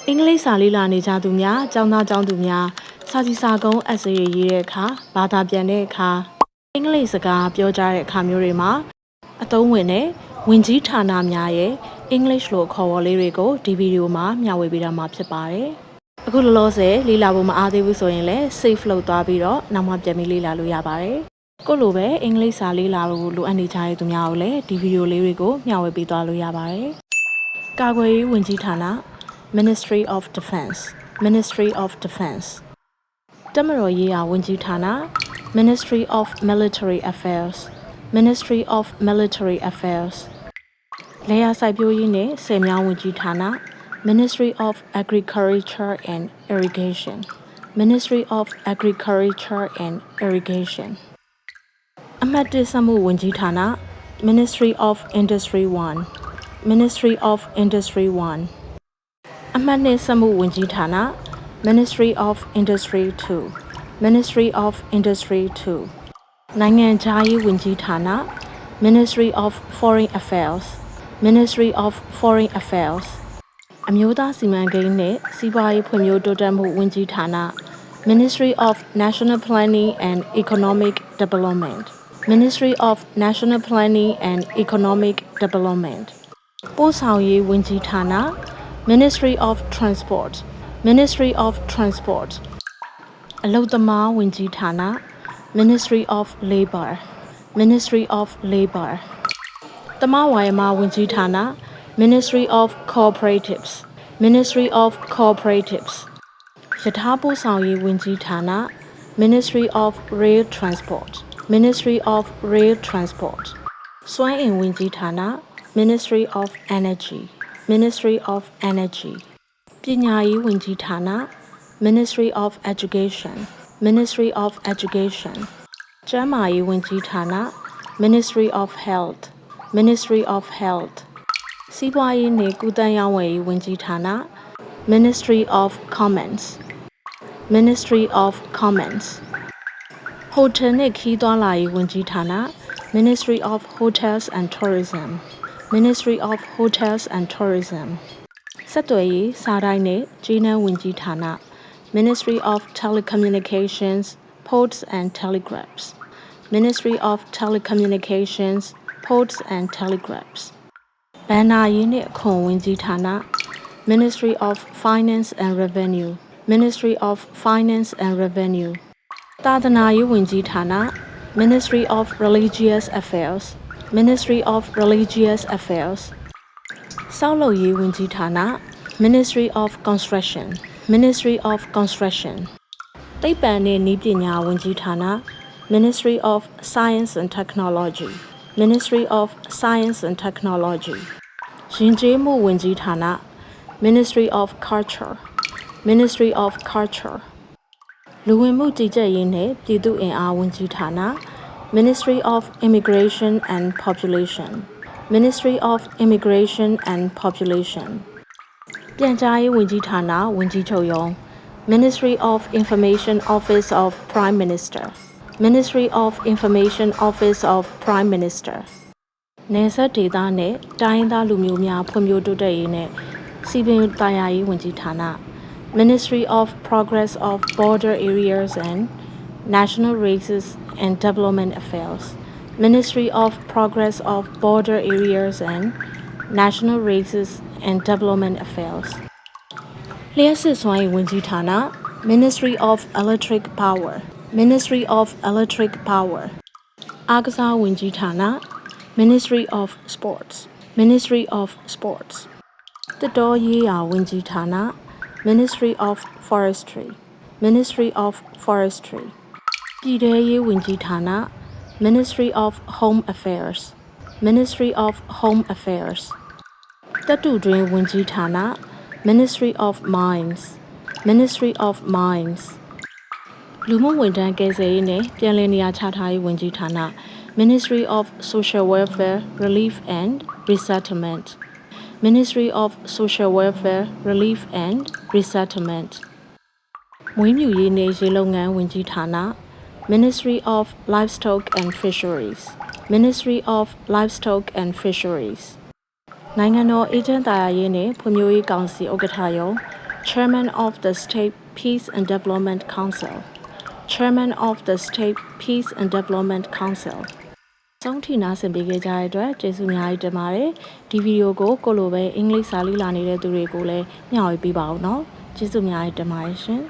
အင်္ဂလိပ်စာလေးလာနေကြသူများကျောင်းသားကျောင်းသူများစာစီစာကုန်းအစေရေးရေးတဲ့အခါဘာသာပြန်တဲ့အခါအင်္ဂလိပ်စကားပြောကြတဲ့အခါမျိုးတွေမှာအသုံးဝင်တဲ့ဝင်ကြီးဌာနများရဲ့ English လို့ခေါ်ဝေါ်လေးတွေကိုဒီဗီဒီယိုမှာမျှဝေပေးတာမှာဖြစ်ပါတယ်။အခုလောလောဆယ်လေ့လာဖို့မအားသေးဘူးဆိုရင်လည်း save လုပ်သွားပြီးတော့နောက်မှပြန်ပြီးလေ့လာလို့ရပါတယ်။ကိုလိုပဲအင်္ဂလိပ်စာလေ့လာဖို့လိုအပ်နေကြတဲ့သူများကိုလည်းဒီဗီဒီယိုလေးတွေကိုမျှဝေပေးသွားလို့ရပါတယ်။ကာကွယ်ရေးဝန်ကြီးဌာနMinistry of Defense Ministry of Defense တပ်မတော်ရေးရာဝန်ကြီးဌာန Ministry of Military Affairs Ministry of Military Affairs လယ်ယာစိုက်ပျိုးရေးနဲ့ဆည်မြောင်းဝန်ကြီးဌာန Ministry of Agriculture and Irrigation Ministry of Agriculture and Irrigation အမှတ်၁စက်မှုဝန်ကြီးဌာန Ministry of Industry 1 Ministry of Industry 1အမှတ်2စက်မှုဝန်ကြီးဌာန Ministry of Industry 2 Ministry of Industry 2နိုင်ငံခြားရေးဝန်ကြီးဌာန Ministry of Foreign Affairs Ministry of Foreign Affairs အမျိုးသားစီမံကိန်းနဲ့စီးပွားရေးဖွံ့ဖြိုးတိုးတက်မှုဝန်ကြီးဌာန Ministry of National Planning and Economic Development Ministry of National Planning and Economic Development ပို့ဆောင်ရေးဝန်ကြီးဌာနMinistry of Transport Ministry of Transport အလုပ်သမားဝန်ကြီးဌာန Ministry of Labor Ministry of Labor တမဝါယမဝန်ကြီးဌာန Ministry of Cooperatives Ministry of Cooperatives ယထာပို့ဆောင်ရေးဝန်ကြီးဌာန Ministry of Rail Transport Ministry of Rail Transport စွမ်းအင်ဝန်ကြီးဌာန Ministry of Energy Ministry of Energy ပညာရေးဝန်ကြီးဌာန Ministry of Education Ministry of Education ကျန်းမာရေးဝန်ကြီးဌာန Ministry of Health Ministry of Health စီးပွားရေးနဲ့ကုသရေးဝန်ကြီးဌာန Ministry of Commerce Ministry of Commerce ဟိုတယ်နဲ့ခီးသွားလာရေးဝန်ကြီးဌာန Ministry of Hotels and Tourism Ministry of Hotels and Tourism ဆက်သွယ်ရေးစာတိုင်းနဲ့ကြေးနှန်းဝန်ကြီးဌာန Ministry of Telecommunications Posts and Telegraphs Ministry of Telecommunications Posts and Telegraphs ဘဏ္ဍာရေးနဲ့အခွန်ဝန်ကြီးဌာန Ministry of Finance and Revenue Ministry of Finance and Revenue သာသနာရေးဝန်ကြီးဌာန Ministry of Religious Affairs Ministry of Religious Affairs ဆောက်လုပ်ရေးဝန်ကြီးဌာန Ministry of Construction Ministry of Construction သိပ္ပံနဲ့နည်းပညာဝန်ကြီးဌာန Ministry of Science and Technology Ministry of Science and Technology ယဉ်ကျေးမှုဝန်ကြီးဌာန Ministry of Culture Ministry of Culture လူဝင်မှုကြီးကြပ်ရေးနဲ့ပြည်သူ့အင်အားဝန်ကြီးဌာနMinistry of Immigration and Population Ministry of Immigration and Population ပြန်ကြားရေးဝန်ကြီးဌာနဝန်ကြီးချုပ်ရုံး Ministry of Information Office of Prime Minister Ministry of Information Office of Prime Minister နယ်စပ်ဒေသနဲ့တိုင်းဒေသလူမျိုးများဖွံ့ဖြိုးတိုးတက်ရေးနဲ့စီးပွားရေးတာယာရေးဝန်ကြီးဌာန Ministry of Progress of Border Areas and National Races and Development Affairs Ministry of Progress of Border Areas and National Races and Development Affairs လျှပ်စစ်စွမ်းရည်ဝန်ကြီးဌာန Ministry of Electric Power Ministry of Electric Power အားကစားဝန်ကြီးဌာန Ministry of Sports Ministry of Sports သစ်တောရေးရာဝန်ကြီးဌာန Ministry of Forestry Ministry of Forestry ပြည်ထဲရေးဝန်ကြီးဌာန Ministry of Home Affairs Ministry of Home Affairs တပ်တုတွင်းဝန်ကြီးဌာန Ministry of Mines Ministry of Mines လူမှုဝန်ထမ်းကယ်ဆယ်ရေးနဲ့ပြန်လည်နေရာချထားရေးဝန်ကြီးဌာန Ministry of Social Welfare Relief and Resettlement Ministry of Social Welfare Relief and Resettlement မွေးမြူရေးနဲ့ရေလုပ်ငန်းဝန်ကြီးဌာနMinistry of Livestock and Fisheries Ministry of Livestock and Fisheries နိုင်ငံတော်အေဂျင့်တာယာရေးနဲ့ဖွံ့ဖြိုးရေးကောင်စီဥက္ကဋ္ဌရုံး Chairman of the State Peace and Development Council Chairman of the State Peace and Development Council ဆုံးထိနာဆင်ပေးကြတဲ့အတွက်ကျေးဇူးအများကြီးတင်ပါတယ်ဒီဗီဒီယိုကိုလိုပဲအင်္ဂလိပ်စာလေ့လာနေတဲ့သူတွေကိုလည်းမျှဝေပေးပါဦးနော်ကျေးဇူးအများကြီးတင်ပါတယ်ရှင်